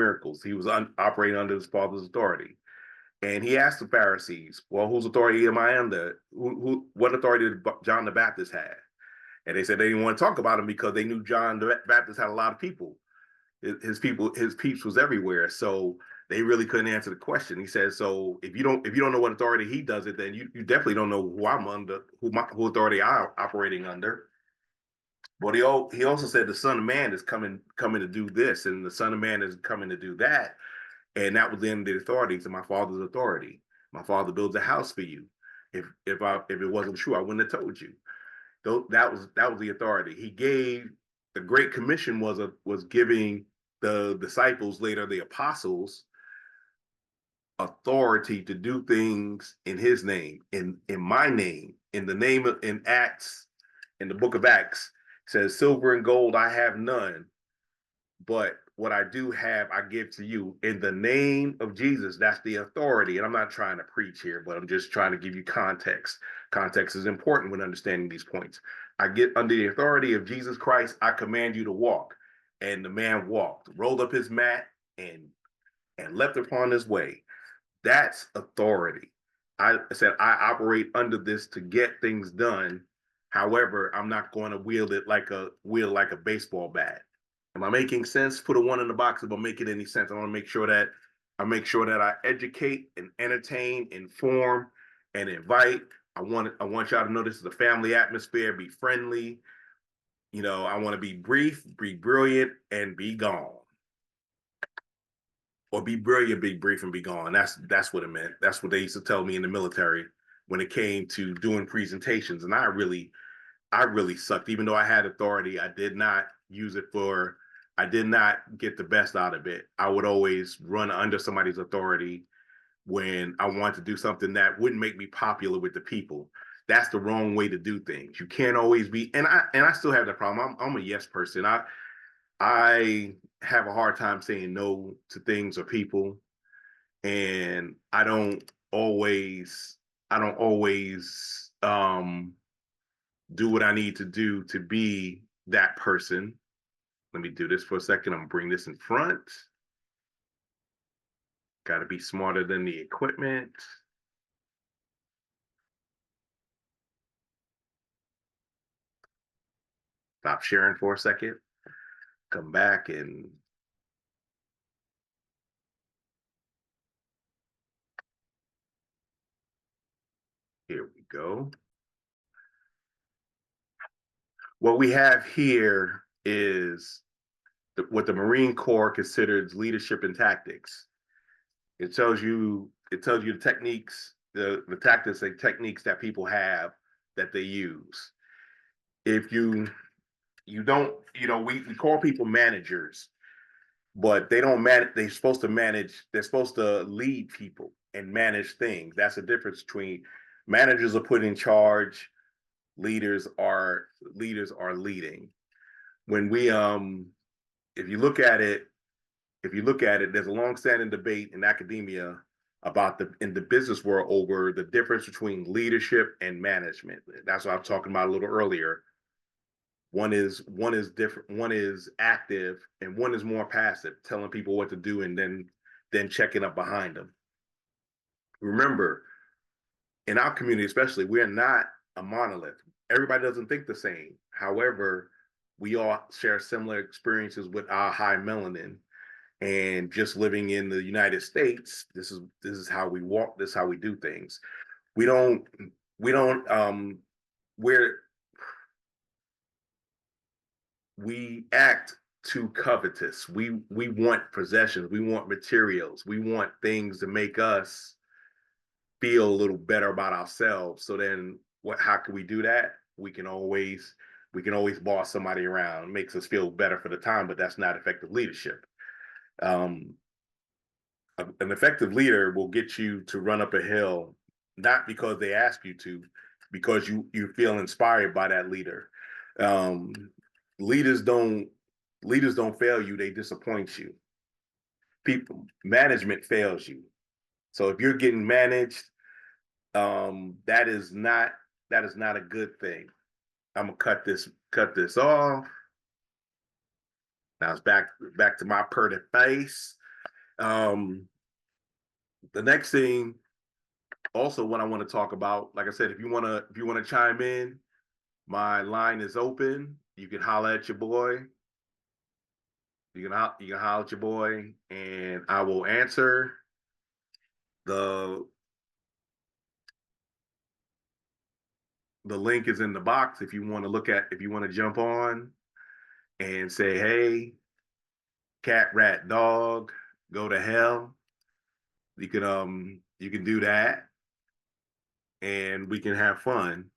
miracles. He was operating under his father's authority. And he asked the Pharisees, well, whose authority am I under? What authority did John the Baptist have? And they said they didn't want to talk about him because they knew John the Baptist had a lot of people. His peeps was everywhere. So they really couldn't answer the question. He said, so if you don't know what authority he does it, then you definitely don't know who I'm under, who authority I'm operating under. But he also said the Son of Man is coming to do this, and the Son of Man is coming to do that. And that was in the authority to my Father's authority. My Father builds a house for you. If it wasn't true, I wouldn't have told you. That was the authority he gave. The Great Commission was giving the disciples, later the apostles, authority to do things in his name, in my name, in the name of, in Acts, in the book of Acts, says, silver and gold I have none, but what I do have, I give to you in the name of Jesus. That's the authority. And I'm not trying to preach here, but I'm just trying to give you context. Context is important when understanding these points. I get under the authority of Jesus Christ, I command you to walk. And the man walked, rolled up his mat, and left upon his way. That's authority. I said, I operate under this to get things done. However, I'm not going to wield like a baseball bat. Am I making sense? Put a 1 in the box if I'm making any sense. I want to make sure that I educate and entertain, inform, and invite. I want y'all to know this is a family atmosphere. Be friendly. I want to be brief, be brilliant, and be gone. Or be brilliant, be brief, and be gone. That's what it meant. That's what they used to tell me in the military when it came to doing presentations. And I really sucked. Even though I had authority, I did not use it I did not get the best out of it. I would always run under somebody's authority when I wanted to do something that wouldn't make me popular with the people. That's the wrong way to do things. You can't always be, and I still have that problem. I'm a yes person. I have a hard time saying no to things or people, and I don't always do what I need to do to be that person. Let me do this for a second. I'm gonna bring this in front. Got to be smarter than the equipment. Stop sharing for a second. Come back and here we go. What we have here is what the Marine Corps considers leadership and tactics. It tells you the techniques, the tactics and techniques that people have that they use. If you don't, we call people managers, but they don't manage. They're supposed to lead people and manage things. That's the difference between managers are put in charge, leaders are leading. When we if you look at it, there's a long-standing debate in academia about in the business world over the difference between leadership and management. That's what I was talking about a little earlier. One is different, one is active, and one is more passive, telling people what to do and then checking up behind them. Remember, in our community especially, we're not a monolith. Everybody doesn't think the same. However, we all share similar experiences with our high melanin. And just living in the United States, this is how we walk, this is how we do things. We act too covetous. We want possessions, we want materials, we want things to make us feel a little better about ourselves. So then how can we do that? We can always boss somebody around. It makes us feel better for the time, but that's not effective leadership. An effective leader will get you to run up a hill, not because they ask you to, because you feel inspired by that leader. Leaders don't fail you, they disappoint you. Management fails you. So if you're getting managed, that is not a good thing. I'm gonna cut this off. Now it's back to my pretty face. Um, the next thing, also, what I want to talk about, like I said, if you want to chime in, my line is open. You can holler at your boy. You can holler at your boy, and I will answer. the The link is in the box if you want to if you want to jump on and say, "Hey, cat, rat, dog, go to hell." You can do that, and we can have fun.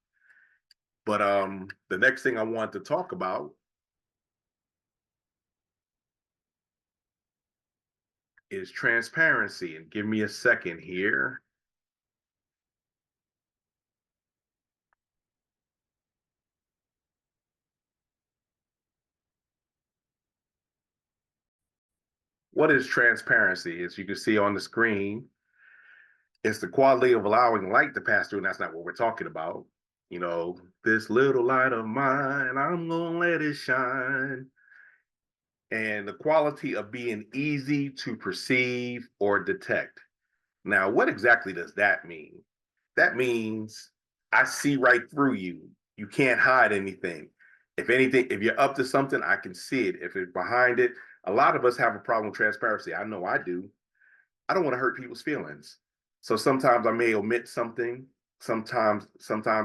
But the next thing I want to talk about is transparency. And give me a second here. What is transparency? As you can see on the screen, it's the quality of allowing light to pass through, and that's not what we're talking about. You know, this little light of mine, I'm gonna let it shine. And the quality of being easy to perceive or detect. Now, what exactly does that mean? That means I see right through you. You can't hide anything. If anything, if you're up to something, I can see it. If it's behind it, a lot of us have a problem with transparency. I know I do. I don't want to hurt people's feelings. So sometimes I may omit something. Sometimes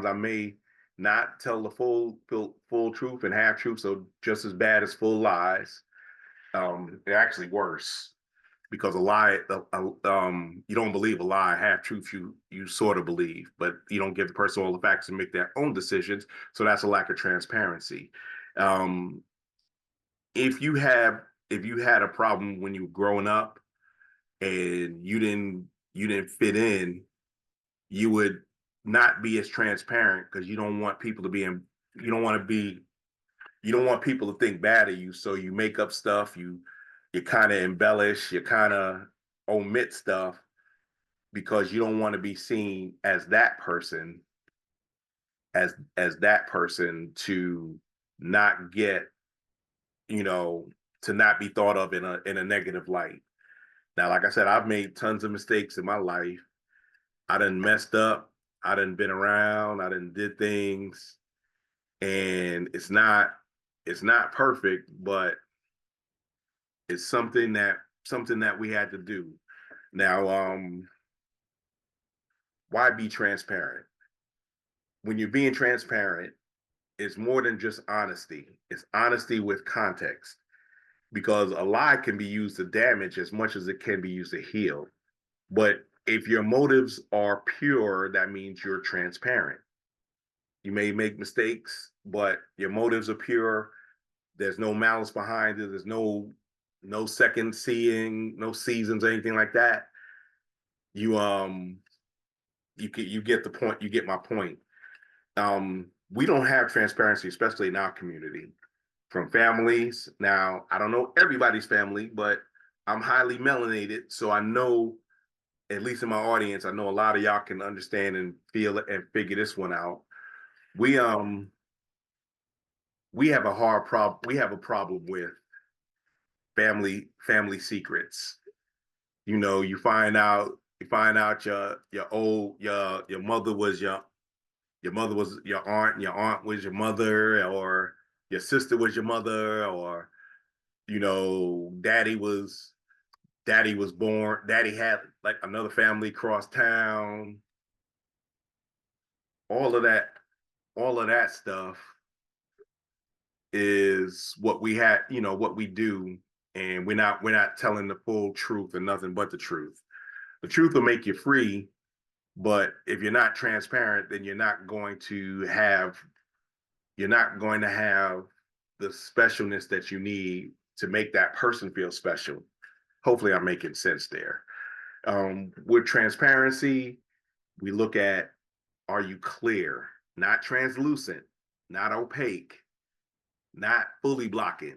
I may not tell the full truth and half truth. So just as bad as full lies. They're actually worse because a lie, you don't believe a lie, half truth you sort of believe, but you don't give the person all the facts and make their own decisions. So that's a lack of transparency. Um, if you have if you had a problem when you were growing up and you didn't fit in, you would not be as transparent because you don't want people to be in, you don't want to be you don't want people to think bad of you, so you make up stuff, you kind of embellish, you kind of omit stuff because you don't want to be seen as that person, as that person to not get, you know, to not be thought of in a negative light. Now, like I said, I've made tons of mistakes in my life. I done messed up. I done been around. I done did things, and it's not perfect, but it's something that we had to do. Now, why be transparent? When you're being transparent, it's more than just honesty. It's honesty with context because a lie can be used to damage as much as it can be used to heal. But if your motives are pure, that means you're transparent. You may make mistakes, but your motives are pure. There's no malice behind it. There's no second seeing, no seasons, anything like that. You you get the point. You get my point. We don't have transparency, especially in our community, from families. Now, I don't know everybody's family, but I'm highly melanated, so I know, at least in my audience, I know a lot of y'all can understand and feel it and figure this one out. We um we have a hard problem. We have a problem with family secrets. You know, you find out your mother was your mother was your aunt was your mother, or your sister was your mother, or you know, daddy was born, daddy had like another family across town, all of that, all of that stuff is what we had, you know, what we do, and we're not telling the full truth and nothing but the truth. The truth will make you free, but if you're not transparent, then you're not going to have the specialness that you need to make that person feel special. Hopefully, I'm making sense there. With transparency, we look at, are you clear, not translucent, not opaque, not fully blocking?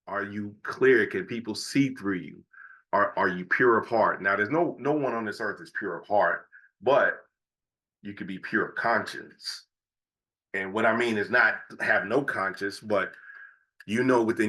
Are you clear? Can people see through you? Are you pure of heart? Now, there's no one on this earth is pure of heart, but you could be pure of conscience. And what I mean is not have no conscience, but you know within